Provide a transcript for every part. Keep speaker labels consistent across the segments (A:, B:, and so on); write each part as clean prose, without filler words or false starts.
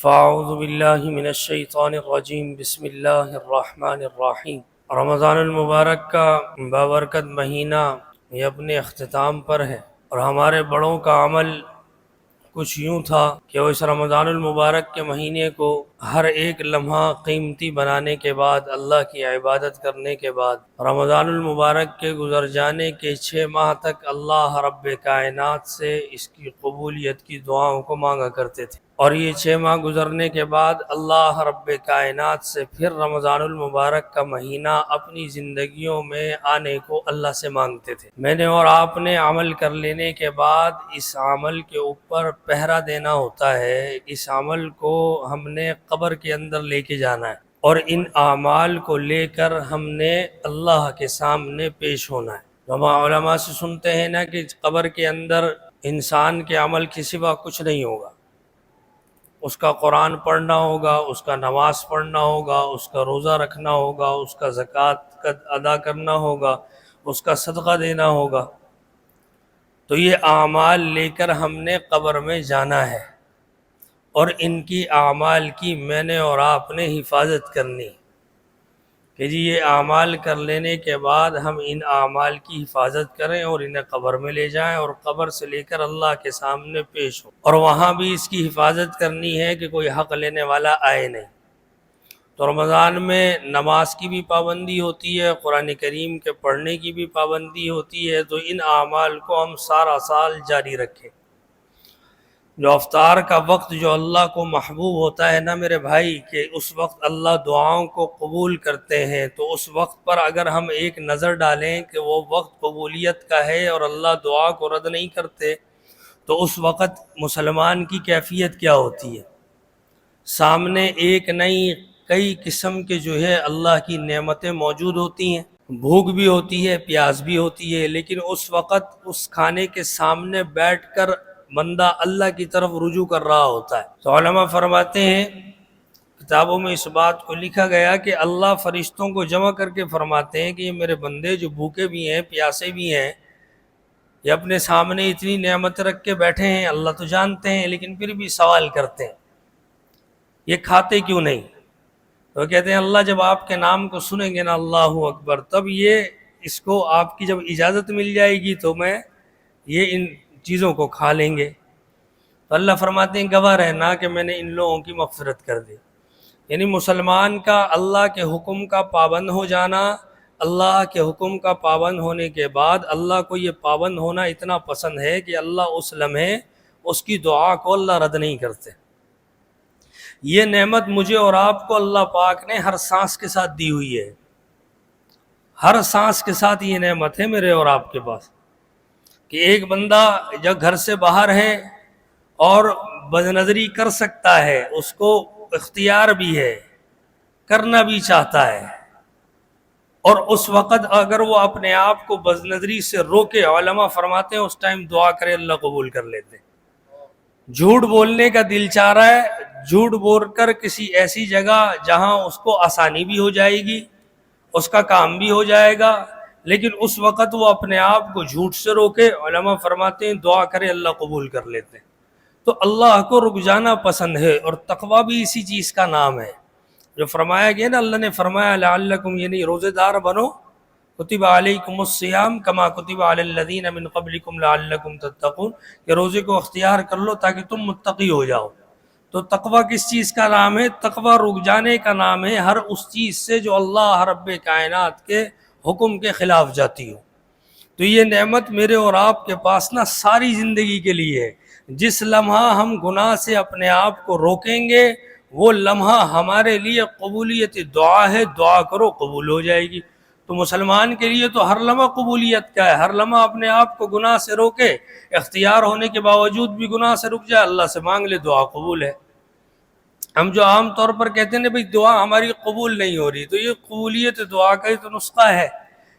A: فاعوذ باللہ من الشیطان الرجیم بسم اللہ الرحمن الرحیم۔ رمضان المبارک کا بابرکت مہینہ یہ اپنے اختتام پر ہے، اور ہمارے بڑوں کا عمل کچھ یوں تھا کہ وہ اس رمضان المبارک کے مہینے کو ہر ایک لمحہ قیمتی بنانے کے بعد، اللہ کی عبادت کرنے کے بعد، رمضان المبارک کے گزر جانے کے 6 ماہ تک اللہ رب کائنات سے اس کی قبولیت کی دعاؤں کو مانگا کرتے تھے، اور یہ 6 ماہ گزرنے کے بعد اللہ رب کائنات سے پھر رمضان المبارک کا مہینہ اپنی زندگیوں میں آنے کو اللہ سے مانگتے تھے۔ میں نے اور آپ نے عمل کر لینے کے بعد اس عمل کے اوپر پہرا دینا ہوتا ہے، اس عمل کو ہم نے قبر کے اندر لے کے جانا ہے، اور ان اعمال کو لے کر ہم نے اللہ کے سامنے پیش ہونا ہے۔ ہم علماء سے سنتے ہیں نا کہ قبر کے اندر انسان کے عمل کے سوا کچھ نہیں ہوگا، اس کا قرآن پڑھنا ہوگا، اس کا نماز پڑھنا ہوگا، اس کا روزہ رکھنا ہوگا، اس کا زکوٰۃ ادا کرنا ہوگا، اس کا صدقہ دینا ہوگا۔ تو یہ اعمال لے کر ہم نے قبر میں جانا ہے، اور ان کی اعمال کی میں نے اور آپ نے حفاظت کرنی کہ جی یہ اعمال کر لینے کے بعد ہم ان اعمال کی حفاظت کریں اور انہیں قبر میں لے جائیں، اور قبر سے لے کر اللہ کے سامنے پیش ہوں، اور وہاں بھی اس کی حفاظت کرنی ہے کہ کوئی حق لینے والا آئے نہیں۔ تو رمضان میں نماز کی بھی پابندی ہوتی ہے، قرآن کریم کے پڑھنے کی بھی پابندی ہوتی ہے، تو ان اعمال کو ہم سارا سال جاری رکھیں۔ جو افطار کا وقت جو اللہ کو محبوب ہوتا ہے نا میرے بھائی، کہ اس وقت اللہ دعاؤں کو قبول کرتے ہیں، تو اس وقت پر اگر ہم ایک نظر ڈالیں کہ وہ وقت قبولیت کا ہے اور اللہ دعا کو رد نہیں کرتے، تو اس وقت مسلمان کی کیفیت کیا ہوتی ہے؟ سامنے ایک نئی کئی قسم کے جو ہے اللہ کی نعمتیں موجود ہوتی ہیں، بھوک بھی ہوتی ہے، پیاس بھی ہوتی ہے، لیکن اس وقت اس کھانے کے سامنے بیٹھ کر بندہ اللہ کی طرف رجوع کر رہا ہوتا ہے۔ تو علماء فرماتے ہیں، کتابوں میں اس بات کو لکھا گیا کہ اللہ فرشتوں کو جمع کر کے فرماتے ہیں کہ یہ میرے بندے جو بھوکے بھی ہیں، پیاسے بھی ہیں، یہ اپنے سامنے اتنی نعمت رکھ کے بیٹھے ہیں، اللہ تو جانتے ہیں، لیکن پھر بھی سوال کرتے ہیں یہ کھاتے کیوں نہیں؟ تو کہتے ہیں اللہ جب آپ کے نام کو سنیں گے نا، اللہ اکبر، تب یہ اس کو آپ کی جب اجازت مل جائے گی تو میں یہ ان چیزوں کو کھا لیں گے۔ تو اللہ فرماتے ہیں گواہ رہنا کہ میں نے ان لوگوں کی مغفرت کر دی۔ یعنی مسلمان کا اللہ کے حکم کا پابند ہو جانا، اللہ کے حکم کا پابند ہونے کے بعد اللہ کو یہ پابند ہونا اتنا پسند ہے کہ اللہ اس لمحے اس کی دعا کو اللہ رد نہیں کرتے۔ یہ نعمت مجھے اور آپ کو اللہ پاک نے ہر سانس کے ساتھ دی ہوئی ہے، ہر سانس کے ساتھ یہ نعمت ہے میرے اور آپ کے پاس، کہ ایک بندہ جب گھر سے باہر ہے اور بد نظری کر سکتا ہے، اس کو اختیار بھی ہے، کرنا بھی چاہتا ہے، اور اس وقت اگر وہ اپنے آپ کو بد نظری سے روکے، علماء فرماتے ہیں اس ٹائم دعا کرے اللہ قبول کر لیتے۔ جھوٹ بولنے کا دل چاہ رہا ہے، جھوٹ بول کر کسی ایسی جگہ جہاں اس کو آسانی بھی ہو جائے گی، اس کا کام بھی ہو جائے گا، لیکن اس وقت وہ اپنے آپ کو جھوٹ سے روکے، علماء فرماتے ہیں دعا کرے اللہ قبول کر لیتے ہیں۔ تو اللہ کو رک جانا پسند ہے، اور تقویٰ بھی اسی چیز کا نام ہے جو فرمایا گیا نا، اللہ نے فرمایا لعلکم، یعنی روزے دار بنو، کتب علیکم الصیام کما کتب علی الذین من قبلکم لعلکم تتقون، کہ روزے کو اختیار کر لو تاکہ تم متقی ہو جاؤ۔ تو تقویٰ کس چیز کا نام ہے؟ تقویٰ رک جانے کا نام ہے ہر اس چیز سے جو اللہ رب کائنات کے حکم کے خلاف جاتی ہو۔ تو یہ نعمت میرے اور آپ کے پاس نا ساری زندگی کے لیے ہے۔ جس لمحہ ہم گناہ سے اپنے آپ کو روکیں گے، وہ لمحہ ہمارے لیے قبولیت دعا ہے، دعا کرو قبول ہو جائے گی۔ تو مسلمان کے لیے تو ہر لمحہ قبولیت کا ہے، ہر لمحہ اپنے آپ کو گناہ سے روکے، اختیار ہونے کے باوجود بھی گناہ سے رک جائے، اللہ سے مانگ لے، دعا قبول ہے۔ ہم جو عام طور پر کہتے ہیں بھئی دعا ہماری قبول نہیں ہو رہی، تو یہ قبولیت دعا کا ہی تو نسخہ ہے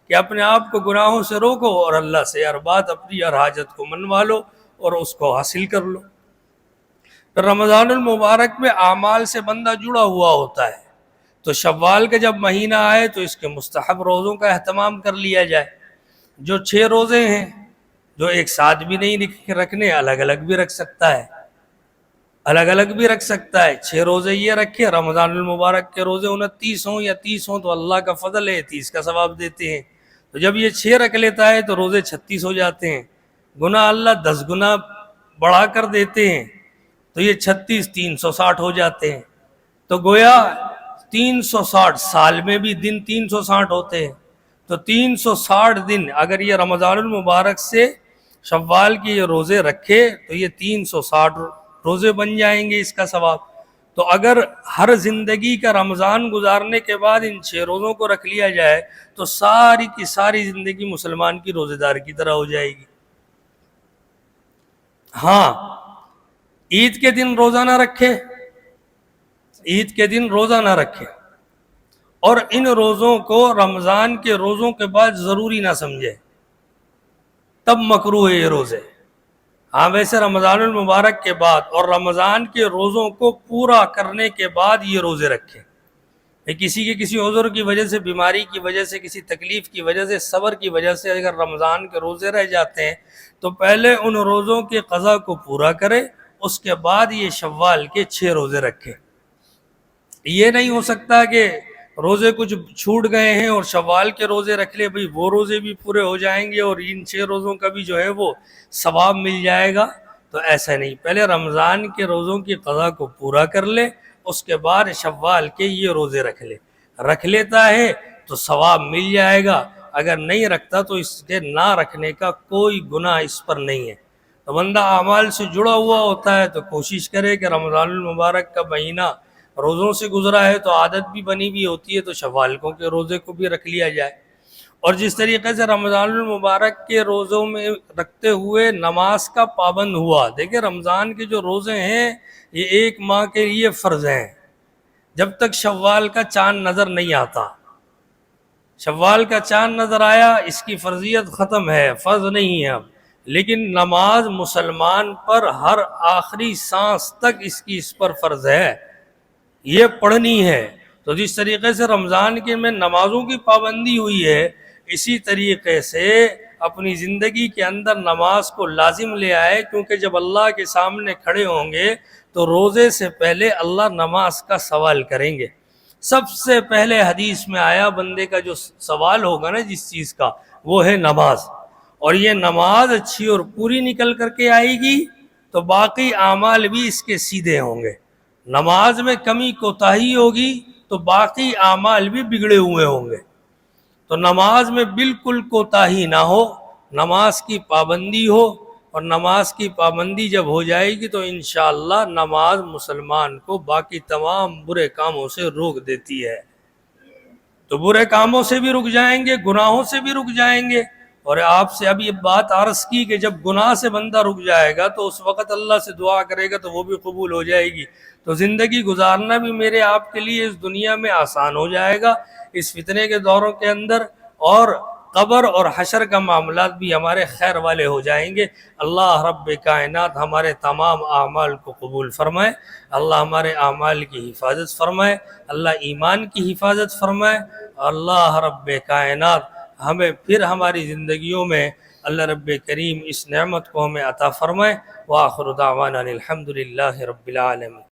A: کہ اپنے آپ کو گناہوں سے روکو اور اللہ سے ہر بات، اپنی ہر حاجت کو منوا لو اور اس کو حاصل کر لو۔ پھر رمضان المبارک میں اعمال سے بندہ جڑا ہوا ہوتا ہے، تو شوال کا جب مہینہ آئے تو اس کے مستحب روزوں کا اہتمام کر لیا جائے۔ جو 6 روزے ہیں، جو ایک ساتھ بھی نہیں رکھنے، الگ الگ بھی رکھ سکتا ہے، الگ الگ بھی رکھ سکتا ہے، 6 روزے یہ رکھے، رمضان المبارک کے روزے 29 ہوں یا 30 ہوں تو اللہ کا فضل ہے 30 کا ثواب دیتے ہیں۔ تو جب یہ 6 رکھ لیتا ہے تو روزے 36 ہو جاتے ہیں، گناہ اللہ 10 گنا بڑھا کر دیتے ہیں، تو یہ 36 360 ہو جاتے ہیں۔ تو گویا 360 سال میں بھی دن 360 ہوتے ہیں، تو 360 دن اگر یہ رمضان المبارک سے شوال کے یہ روزے رکھے تو یہ 360 روزے بن جائیں گے اس کا ثواب۔ تو اگر ہر زندگی کا رمضان گزارنے کے بعد ان 6 روزوں کو رکھ لیا جائے تو ساری کی ساری زندگی مسلمان کی روزے دار کی طرح ہو جائے گی۔ ہاں، عید کے دن روزہ نہ رکھے، عید کے دن روزہ نہ رکھے، اور ان روزوں کو رمضان کے روزوں کے بعد ضروری نہ سمجھے، تب مکروہ ہے یہ روزے۔ ہاں ویسے رمضان المبارک کے بعد اور رمضان کے روزوں کو پورا کرنے کے بعد یہ روزے رکھے۔ کسی کے کسی عذر کی وجہ سے، بیماری کی وجہ سے، کسی تکلیف کی وجہ سے، صبر کی وجہ سے اگر رمضان کے روزے رہ جاتے ہیں تو پہلے ان روزوں کے قضا کو پورا کرے، اس کے بعد یہ شوال کے 6 روزے رکھے۔ یہ نہیں ہو سکتا کہ روزے کچھ چھوٹ گئے ہیں اور شوال کے روزے رکھ لے، بھئی وہ روزے بھی پورے ہو جائیں گے اور ان 6 روزوں کا بھی جو ہے وہ ثواب مل جائے گا، تو ایسا نہیں۔ پہلے رمضان کے روزوں کی قضا کو پورا کر لے، اس کے بعد شوال کے یہ روزے رکھ لے۔ رکھ لیتا ہے تو ثواب مل جائے گا، اگر نہیں رکھتا تو اس کے نہ رکھنے کا کوئی گناہ اس پر نہیں ہے۔ تو بندہ اعمال سے جڑا ہوا ہوتا ہے تو کوشش کرے کہ رمضان المبارک کا مہینہ روزوں سے گزرا ہے تو عادت بھی بنی بھی ہوتی ہے تو شوالوں کے روزے کو بھی رکھ لیا جائے۔ اور جس طریقے سے رمضان المبارک کے روزوں میں رکھتے ہوئے نماز کا پابند ہوا، دیکھیں رمضان کے جو روزے ہیں یہ 1 ماہ کے لیے فرض ہیں، جب تک شوال کا چاند نظر نہیں آتا۔ شوال کا چاند نظر آیا اس کی فرضیت ختم ہے، فرض نہیں ہے اب، لیکن نماز مسلمان پر ہر آخری سانس تک اس پر فرض ہے، یہ پڑھنی ہے۔ تو جس طریقے سے رمضان کے میں نمازوں کی پابندی ہوئی ہے، اسی طریقے سے اپنی زندگی کے اندر نماز کو لازم لے آئے، کیونکہ جب اللہ کے سامنے کھڑے ہوں گے تو روزے سے پہلے اللہ نماز کا سوال کریں گے۔ سب سے پہلے حدیث میں آیا بندے کا جو سوال ہوگا نا جس چیز کا، وہ ہے نماز، اور یہ نماز اچھی اور پوری نکل کر کے آئے گی تو باقی اعمال بھی اس کے سیدھے ہوں گے۔ نماز میں کمی کوتاہی ہوگی تو باقی اعمال بھی بگڑے ہوئے ہوں گے۔ تو نماز میں بالکل کوتاہی نہ ہو، نماز کی پابندی ہو، اور نماز کی پابندی جب ہو جائے گی تو انشاءاللہ نماز مسلمان کو باقی تمام برے کاموں سے روک دیتی ہے۔ تو برے کاموں سے بھی رک جائیں گے، گناہوں سے بھی رک جائیں گے۔ اور آپ سے ابھی بات عرض کی کہ جب گناہ سے بندہ رک جائے گا تو اس وقت اللہ سے دعا کرے گا تو وہ بھی قبول ہو جائے گی، تو زندگی گزارنا بھی میرے آپ کے لیے اس دنیا میں آسان ہو جائے گا اس فتنے کے دوروں کے اندر، اور قبر اور حشر کا معاملات بھی ہمارے خیر والے ہو جائیں گے۔ اللہ رب کائنات ہمارے تمام اعمال کو قبول فرمائے، اللہ ہمارے اعمال کی حفاظت فرمائے، اللہ ایمان کی حفاظت فرمائے، اللہ رب کائنات ہمیں پھر ہماری زندگیوں میں اللہ رب کریم اس نعمت کو ہمیں عطا فرمائے۔ وآخر دعوانا الحمدللہ رب العالمین۔